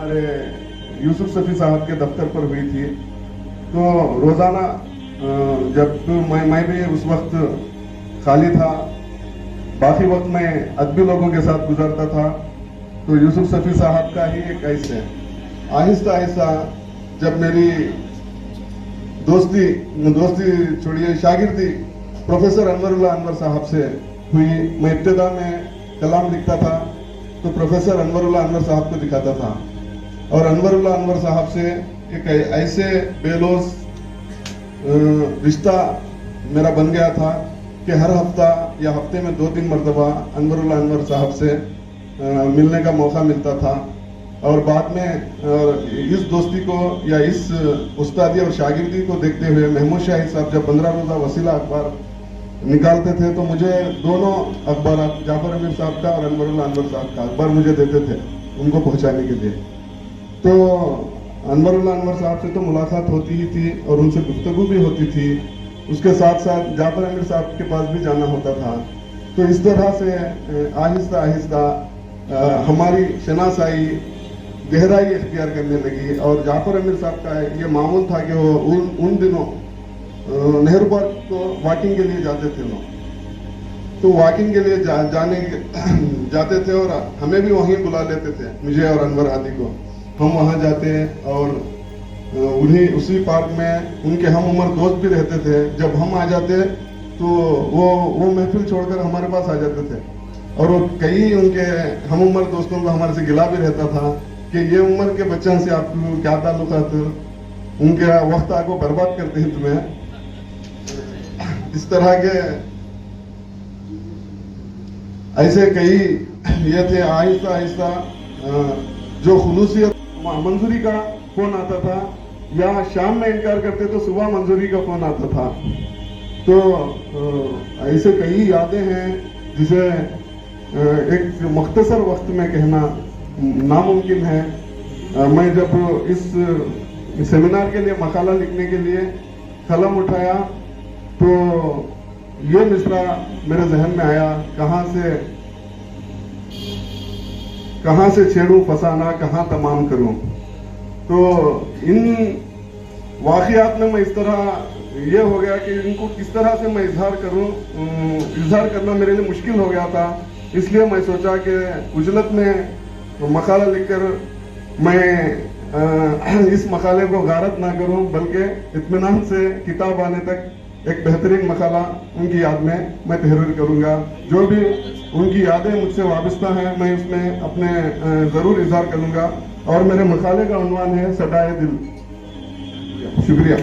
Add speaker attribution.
Speaker 1: हमारे यूसुफ सफ़ी साहब के दफ्तर पर हुई थी। तो रोज़ाना जब मैं भी उस वक्त खाली था, बाकी वक्त मैं अदबी लोगों के साथ गुजरता था, तो यूसुफ सफ़ी साहब का ही एक ऐसे आहिस्ता आहिस्ता जब मेरी दोस्ती छोड़िए शागिर्दी प्रोफेसर अनवरुल्लाह अनवर साहब से हुई। मैं इब्तिदा में कलाम लिखता था तो प्रोफेसर अनवरुल्लाह अनवर साहब को दिखाता था, और अनवरुल्लाह अनवर साहब से एक ऐसे बेलोस रिश्ता मेरा बन गया था कि हर हफ्ता या हफ्ते में 2-3 मरतबा अनवरुल्लाह अनवर साहब से मिलने का मौका मिलता था। और बाद में इस दोस्ती को या इस उस्तादी और शागिर्दी को देखते हुए महमूद शाहिद साहब जब 15 रोज़ा वसीला अखबार निकालते थे तो मुझे दोनों अखबार जाफर अमीर साहब का और अनवरुल्लाह अनवर साहब का अखबार मुझे देते थे उनको पहुंचाने के लिए। तो अनवरुल्लाह अनवर साहब से तो मुलाकात होती ही थी और उनसे गुफ्तगू भी होती थी, उसके साथ साथ जाफर अमीर साहब के पास भी जाना होता था। तो इस तरह से आहिस्ता आहिस्ता हमारी शनासाई गहराई इख्तियार करने लगी। और जाफर अमीर साहब का ये मामूल था कि वो उन दिनों नेहरू पार्क को वॉकिंग के लिए जाते थे लोग, तो वॉकिंग के लिए जाते थे और हमें भी वहीं बुला लेते थे, मुझे और अनवर हादी को। हम वहाँ जाते और उन्हीं उसी पार्क में उनके हम उम्र दोस्त भी रहते थे। जब हम आ जाते तो वो महफिल छोड़कर हमारे पास आ जाते थे, और वो कई उनके हम उम्र दोस्तों को हमारे से गिला भी रहता था कि ये उम्र के बच्चों से आपको क्या ताल्लुकात, उनके वक्त आपको बर्बाद करते हैं तुम्हें। इस तरह के ऐसे कई ये थे। आहिस्ता आहिस्ता जो खुलूसियत मंजूरी का फोन आता था या शाम में इनकार करते तो सुबह मंजूरी का फोन आता था। तो ऐसे कई यादें हैं जिसे एक मुख्तसर वक्त में कहना नामुमकिन है। मैं जब इस सेमिनार के लिए मकाला लिखने के लिए कलम उठाया तो ये मिसरा मेरे जहन में आया, कहाँ से छेड़ूं फसाना, कहाँ तमाम करूं। तो इन वाक़ियात में मैं इस तरह ये हो गया कि इनको किस तरह से मैं इजहार करूं, इजहार करना मेरे लिए मुश्किल हो गया था। इसलिए मैं सोचा कि उजलत में मकाला लिखकर मैं इस मकाले को गारत ना करूं, बल्कि इत्मीनान से किताब आने तक एक बेहतरीन मकाला उनकी याद में मैं तहरीर करूंगा। जो भी उनकी यादें मुझसे वाबस्ता हैं मैं उसमें अपने ज़रूर इजहार करूंगा। और मेरे मकाले का उन्वान है सदाए दिल। शुक्रिया।